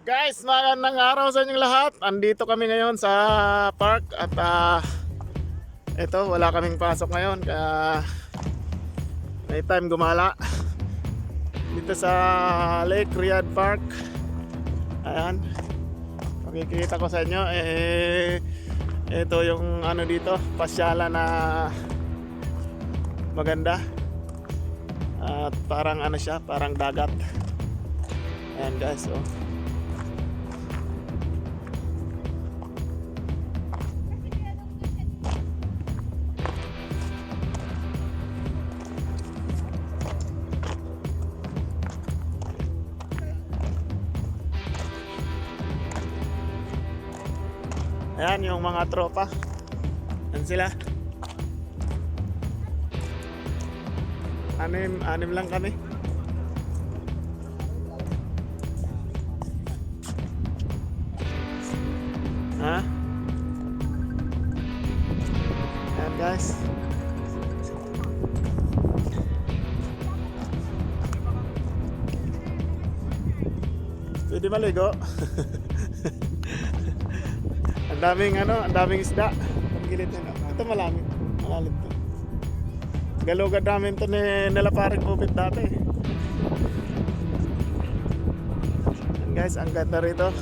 Guys, magandang araw sa inyong lahat. Andito kami ngayon sa park at ito, wala kaming pasok ngayon kaya may time gumala dito sa Lake Riyadh Park. Ayan, makikita ko sa inyo ito yung ano dito, pasyalan na maganda at parang ano siya, parang dagat. Ayan guys, oh. Ayan yung mga tropa. Ayan sila. Anim lang kami. Ha? Ayan guys. Pwede maligo. Ang daming isda. Ang gilid na. Ito malalim to. Galugad namin to nila paring upit dati. And guys, ang ganda rito.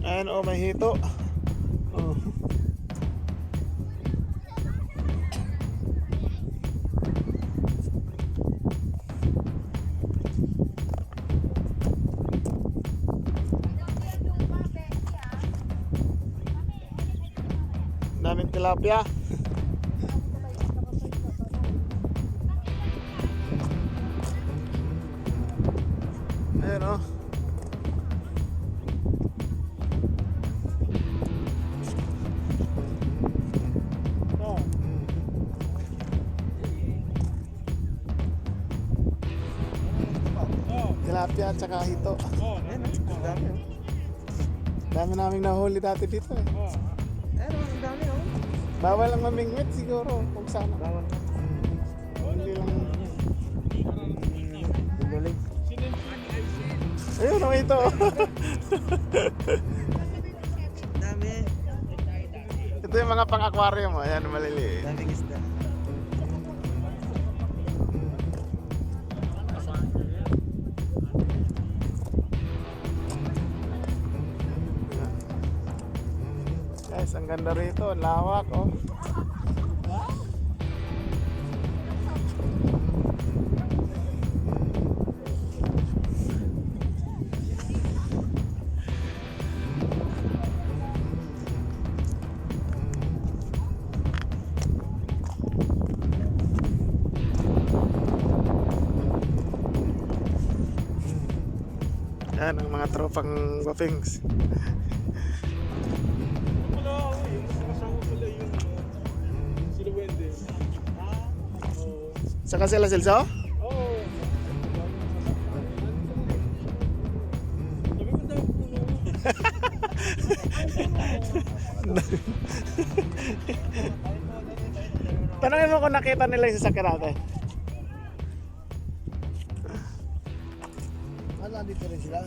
Ayan, oh, may hito. Oh. Daming tilapia. Ayan o. Tilapia at saka hito. Dami naming nahuli dati dito eh. Ang dami oh. Bawal lang mamingwit siguro kung sana. Bawal na. Hindi lang. Galing. Ayun o, ito. Dami. Ito yung mga pang-aquarium mo. Ayan, maliliit. Daming isda. Guys, ang ganda rito. Ang lawak oh. Yan ang mga tropang guwapings. Saka sila Silso? Tanungin mo kung nakita nila yung sasakyan natin. Dito rin sila.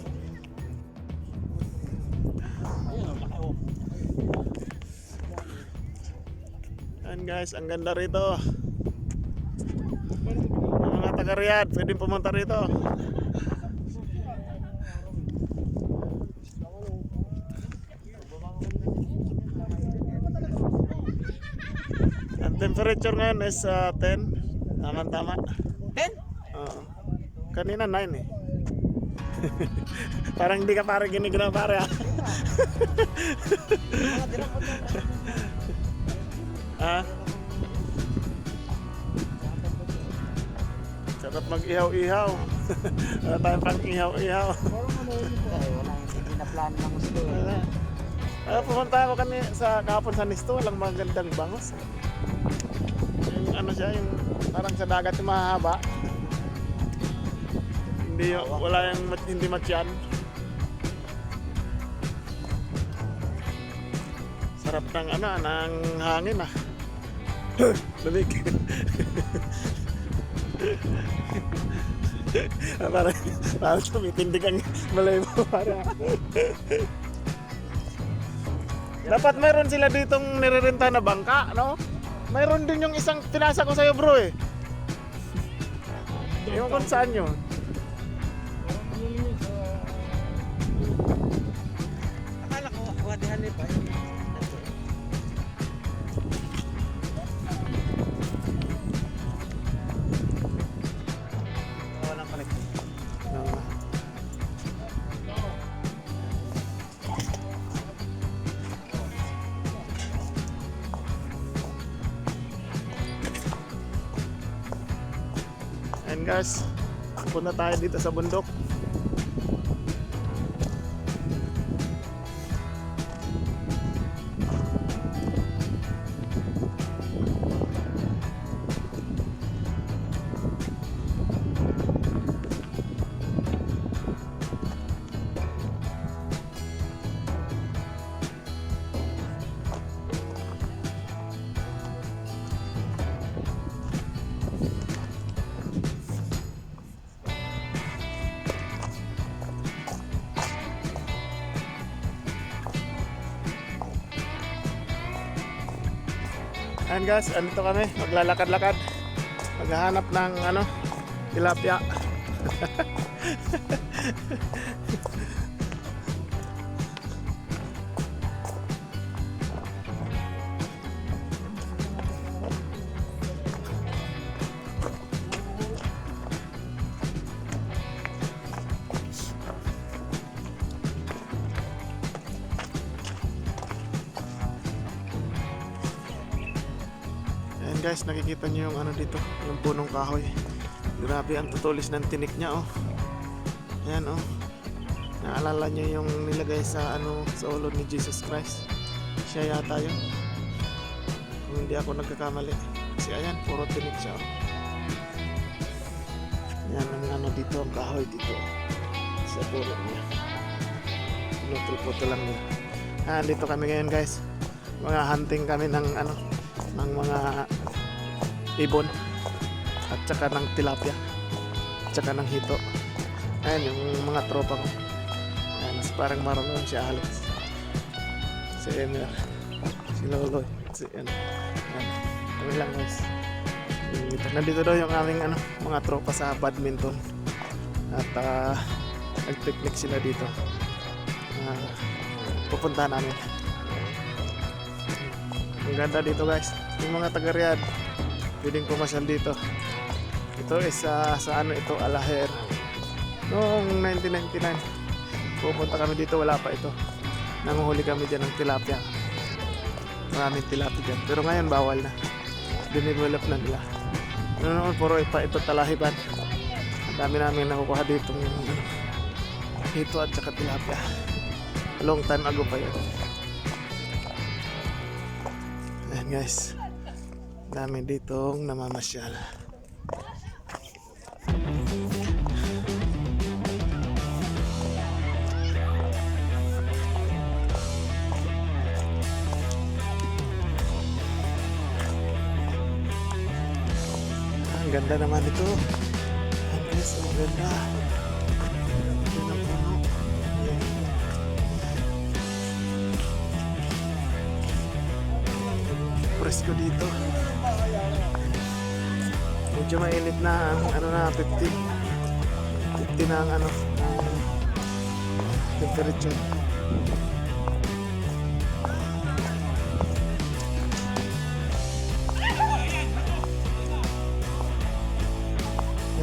Yan guys, ang ganda rito. Ang mga taga Riyadh, pwedeng pumunta rito. Ang temperature ngayon is 10. Tama-tama. 10? Oo. Kanina 9 eh. Parang hindi ka parang giniginaw pare ah. Ha? Sarap mag-ihaw-ihaw. Wala tayong pang ihaw-ihaw. Wala hindi na plano ng gusto. Pumunta ako sa kahapon sa Nisto, walang magandang bangos. Yung ano siya, yung parang sa dagat yung mahaba. Hindi, wala yung hindi matyan. Sarap ng ano, ng hangin ah. Lamig. Parang tumitindig ang malay mo. Dapat mayroon sila ditong nirerenta na bangka, no? Mayroon din yung isang pinasa ko sa'yo bro eh. Ewan kung saan yun. Akala ko, wadihan pa yun. Walang connect. No. And guys, punta tayo dito sa bundok. Ayan guys, andito kami, maglalakad-lakad. Maghahanap ng ano, tilapia. Ayan guys, nakikita nyo yung ano dito, yung punong kahoy. Grabe ang tutulis ng tinik niya oh. Ayan oh. Naalala nyo yung nilagay sa ano, sa ulo ni Jesus Christ. Siya yata yun. Kung hindi ako nagkakamali. Kasi ayan, puro tinik siya oh. Ayan ang ano dito, ang kahoy dito. Sa puno niya. Pinutol-putol lang niya. Ayan, dito kami ngayon guys. Mga hunting kami ng ano, ng mga ibon at saka ng tilapia at saka ng hito. Ayan yung mga tropa ko. Ayan, mas parang marunong si Alex, si Emer, si Loloy, si ano. Ayan, kami lang guys. Nandito daw yung aming ano, mga tropa sa badminton at nag-picnic sila dito. Pupuntahan namin. Ang ganda dito guys. Yung mga taga-Riyadh pwedeng pumasyal dito. Ito is sa ano ito, Alaher. Noong 1999 pupunta kami dito, wala pa ito. Nanguhuli kami dyan ng tilapia. Maraming tilapia dyan. Pero ngayon bawal na. Dinevelop na nila. Noon puro ipa ito talahiban. Ang dami namin nakukuha dito ng hito at saka tilapia. Long time ago pa yun. Ayan guys, dami ditong namamasyal. Ang ganda naman ito. Ayan guys, ang ganda. Ito na puno. Ayan. Presko dito. Medyo mainit na ang ano na 50 na ang ano ang temperature.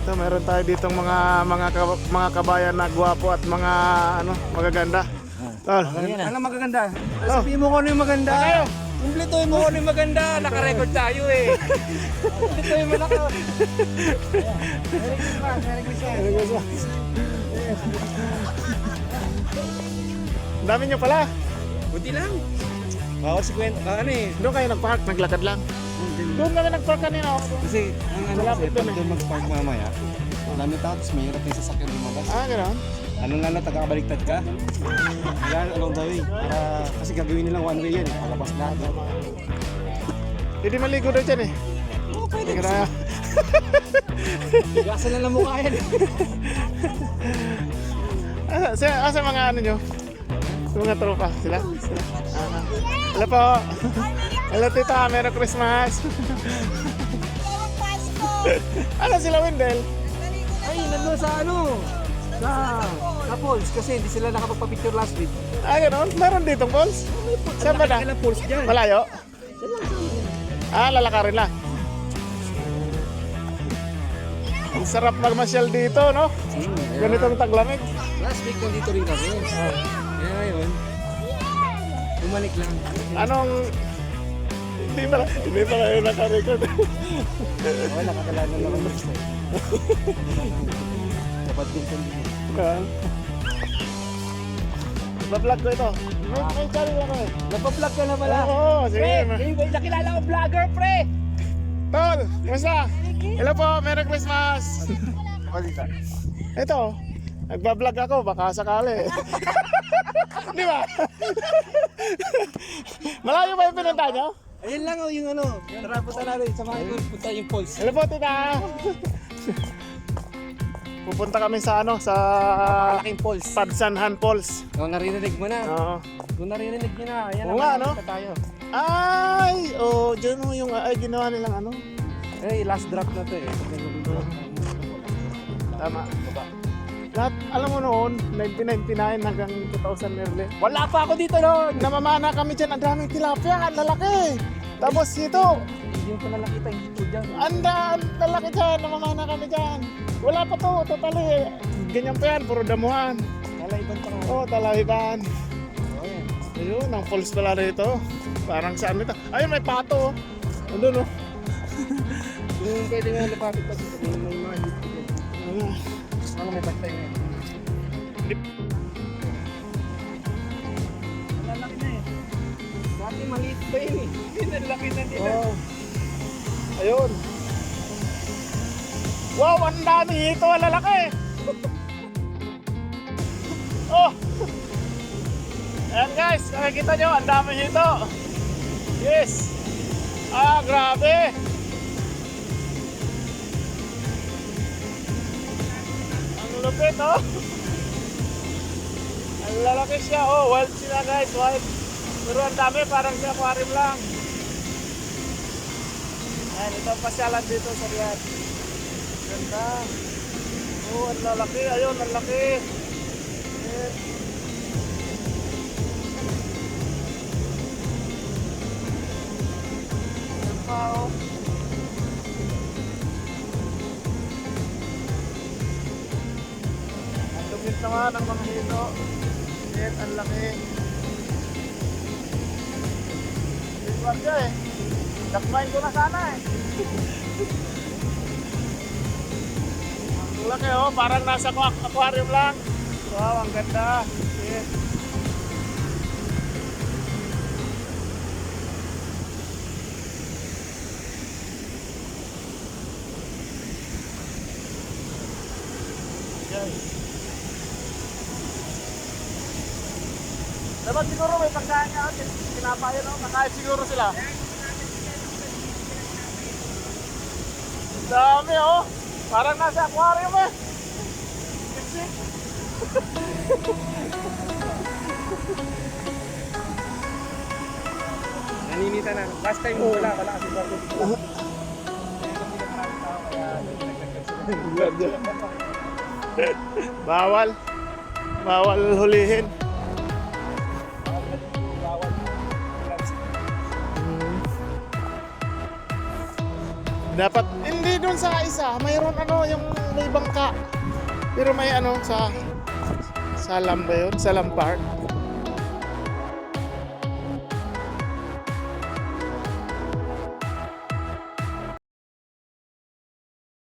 Ito meron tayo ditong mga kabayan na gwapo at mga ano magaganda. Tol. Ano magaganda? Sabihin mo kung ano yung maganda. Kumplituhin mo kung ano yung maganda. Naka-record tayo eh. Kumplituhin mo na ka. Merry Christmas. Ang dami nyo pala. Buti lang. Bawal si Kwento. Ano eh. Doon kayo nag-park, naglakad lang. Doon kami nag-park kanina. Kasi ang ano Malapit kasi, dun pag eh. doon mag-park mamaya, dami tao, tapos mahirap yung sasakyan lumabas. Ah, gano'n? Anong taga-kabaliktad ka? Kailangan along the way. Kasi gagawin nilang one way yan. Palabas lahat. Hindi maligo daw dyan eh. Oo, pwede. Hindi ka na. Gasa na lang mukha yan. Asa mga ano nyo? Sa mga tropa? Sila? Hello po. Hello tita, Merry Christmas. Ano sila Wendell? Ay, nandun sa sa Falls kasi hindi sila nakapagpa-picture last week. Ah, gano'n? Meron ditong balls? Saan ba na? Kailan Falls dyan? Malayo? Lalakarin lang. Ang sarap magmasyal dito, no? Ganitong taglamig. Last week nandito rin kami. Kaya ngayon, bumalik lang. Anong... Hindi pala yung naka-record. Okay, nakakalanan lang ang next time. Dapat din sa linya. Ba-vlog ko ito. May channel ako eh. Nagpa-vlog ka na pala. Oo, sige. May nakilala ko vlogger, pre! Tol, kumusta? Hello po, Merry Christmas! Ito, nagba-vlog ako, baka sakali. Di ba? Malayo ba yung pinunta nyo? Ayun lang yung Tara, punta natin. Samahan ko punta yung Falls. Hello po, tita! Pupunta kami sa sa Malaking Falls. Padsanhan Falls. Kung naririnig mo na. Oo. Kung naririnig nyo na. Ayan Oo nga, no? tayo. Ay! Oh, dyan mo yung ginawa nilang ano. Eh, last drop na to eh. Tama. Lahat, alam mo noon, 1999 hanggang 2000 early. Wala pa ako dito noon! Namamana kami dyan, ang daming tilapia, ang lalaki. Tapos ito, Hindi ko na nakita yung dito dyan. ang lalaki dyan, namamana kami dyan. Wala pa to, totally. Ganyan pa yan, puro damuhan. Talaiban pa nga. Oh, talahiban. Oh, yan. Ayun, ang falls pala rito. Parang saan ito? Ayun, may pato. Andun oh. Kung pwede nga lapapit pa dito, may mga dito dyan. Ano may bantay na yan? Lalaki na eh. Dati maliit pa yun eh. Nalaki na nila. Oh. Ayun. Wow, ang dami ito, ang lalaki. Oh. Ayan guys, nakikita nyo, ang dami ito. Yes. Ah, grabe. Ang lupit, oh. Ang lalaki siya, oh. Wild sila guys, wild. Pero ang dami, parang sa aquarium lang. Ayan, ito ang pasyalan dito sa Riyadh. Ganda. Oh, ang lalaki. Ayun, ang laki. Ayan. Ayan pa, oh. Ang lumit naman ang mga hito. Ayan, ang laki. Iwan siya eh. Dakmain ko na sana eh. Ang laki oh, parang nasa aquarium lang. Wow, ang ganda. Yeah. Guys. Dapat siguro may pagkain niya. Kinapaya no, kakain siguro sila. Dami oh. Parang nasa aquarium eh. Sip-sip. Naninita na. Last time wala kasi bago. Bawal. Bawal hulihin. Dapat hindi doon sa isa, mayroon yung may bangka. Pero may sa Salam ba yun? Salam Park.